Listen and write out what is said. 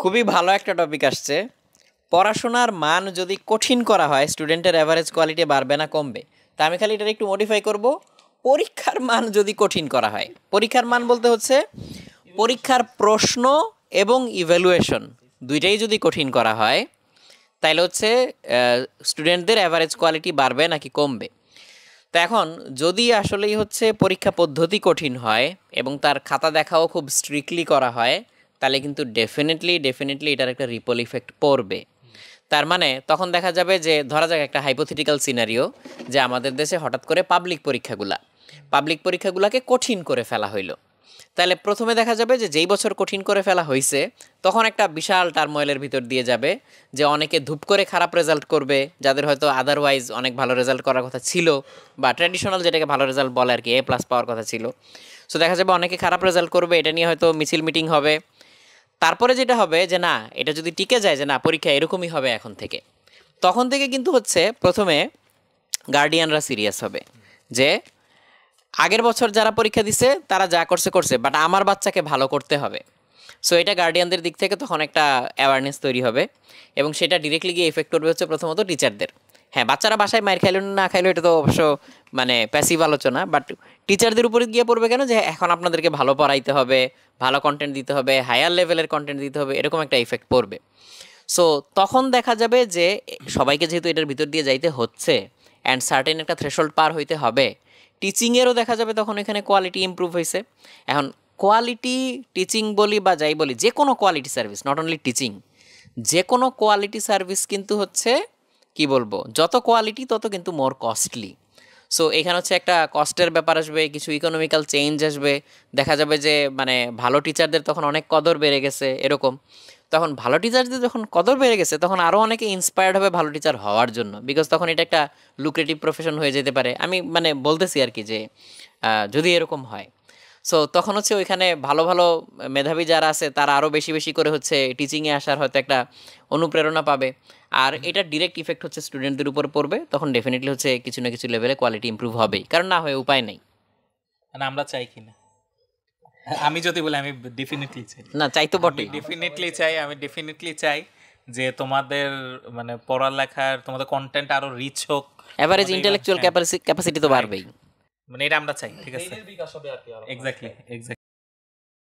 খুবই ভালো একটা টপিক আসছে। পড়াশোনার মান যদি কঠিন করা হয় স্টুডেন্টের অ্যাভারেজ কোয়ালিটি বাড়বে না কমবে? তা আমি খালি এটা একটু মডিফাই করব। পরীক্ষার মান যদি কঠিন করা হয়, পরীক্ষার মান বলতে হচ্ছে পরীক্ষার প্রশ্ন এবং ইভ্যালুয়েশন দুইটাই যদি কঠিন করা হয়, তাইলে হচ্ছে স্টুডেন্টদের অ্যাভারেজ কোয়ালিটি বাড়বে নাকি কমবে। তো এখন যদি আসলেই হচ্ছে পরীক্ষা পদ্ধতি কঠিন হয় এবং তার খাতা দেখাও খুব স্ট্রিক্টলি করা হয়, তাহলে কিন্তু ডেফিনেটলি এটার একটা রিপল ইফেক্ট পড়বে। তার মানে তখন দেখা যাবে যে ধরা যাক একটা হাইপোথেটিক্যাল সিনারিও, যে আমাদের দেশে হঠাৎ করে পাবলিক পরীক্ষাগুলাকে কঠিন করে ফেলা হইলো। তাহলে প্রথমে দেখা যাবে যে যেই বছর কঠিন করে ফেলা হয়েছে তখন একটা বিশাল টার্মোয়েলের ভিতর দিয়ে যাবে, যে অনেকে ধূপ করে খারাপ রেজাল্ট করবে, যাদের হয়তো আদারওয়াইজ অনেক ভালো রেজাল্ট করার কথা ছিল, বা ট্র্যাডিশনাল যেটাকে ভালো রেজাল্ট বলে আর কি, A+ পাওয়ার কথা ছিল। সো দেখা যাবে অনেকে খারাপ রেজাল্ট করবে, এটা নিয়ে হয়তো মিছিল মিটিং হবে। তারপরে যেটা হবে যে না, এটা যদি টিকে যায় যে না পরীক্ষা এরকমই হবে এখন থেকে, তখন থেকে কিন্তু হচ্ছে প্রথমে গার্ডিয়ানরা সিরিয়াস হবে যে আগের বছর যারা পরীক্ষা দিছে তারা যা করছে করছে, বাট আমার বাচ্চাকে ভালো করতে হবে। সো এটা গার্ডিয়ানদের দিক থেকে তখন একটা অ্যাওয়ারনেস তৈরি হবে, এবং সেটা ডিরেক্টলি গিয়ে এফেক্ট করবে হচ্ছে প্রথমত টিচারদের। হ্যাঁ, বাচ্চারা বাসায় মায়ের খাইলো না খাইলো এটা তো অবশ্য মানে প্যাসিভ আলোচনা, বাট টিচারদের উপরে গিয়ে পড়বে কেন, যে এখন আপনাদেরকে ভালো পড়াইতে হবে, ভালো কন্টেন্ট দিতে হবে, হায়ার লেভেলের কন্টেন্ট দিতে হবে, এরকম একটা ইফেক্ট পড়বে। সো তখন দেখা যাবে যে সবাইকে যেহেতু এটার ভিতর দিয়ে যাইতে হচ্ছে অ্যান্ড সার্টেন একটা থ্রেশহোল্ড পার হইতে হবে, টিচিংয়েরও দেখা যাবে তখন এখানে কোয়ালিটি ইমপ্রুভ হয়েছে। এখন কোয়ালিটি টিচিং বলি বা যাই বলি, যে কোনো quality service, not only teaching, যে কোনো কোয়ালিটি সার্ভিস কিন্তু হচ্ছে কি বলবো, যত কোয়ালিটি তত কিন্তু মোর কস্টলি। সো এখানে হচ্ছে একটা কস্টের ব্যাপার আসবে, কিছু ইকোনমিক্যাল চেঞ্জ আসবে। দেখা যাবে যে মানে ভালো টিচারদের তখন অনেক কদর বেড়ে গেছে এরকম। তখন ভালো টিচারদের যখন কদর বেড়ে গেছে তখন আরও অনেকে ইন্সপায়ার্ড হবে ভালো টিচার হওয়ার জন্য, বিকজ তখন এটা একটা লুক্রেটিভ প্রফেশন হয়ে যেতে পারে। আমি মানে বলতেছি আর কি যে যদি এরকম হয়, সো তখন হচ্ছে ওইখানে ভালো ভালো মেধাবী যারা আছে তারা আরও বেশি বেশি করে হচ্ছে টিচিংয়ে আসার হয়তো একটা অনুপ্রেরণা পাবে। আর এটা ডিরেক্ট ইফেক্ট হচ্ছে স্টুডেন্টদের উপর পড়বে, তখন ডেফিনেটলি হচ্ছে কিছু না কিছু লেভেলে কোয়ালিটি ইমপ্রুভ হবেই, কারণ না হয়ে উপায় নেই। মানে আমরা চাই কিনা, আমি যদি বলি আমি ডেফিনেটলি চাই, না চাই তো বটেই, আমি ডেফিনেটলি চাই যে তোমাদের মানে পড়ালেখার তোমাদের কন্টেন্ট আরো রিচ হোক, এভারেজ ইন্টেলেকচুয়াল ক্যাপাসিটি তো বাড়বেই। মানে এটা আমরা চাই, ঠিক আছে, এক্স্যাক্টলি।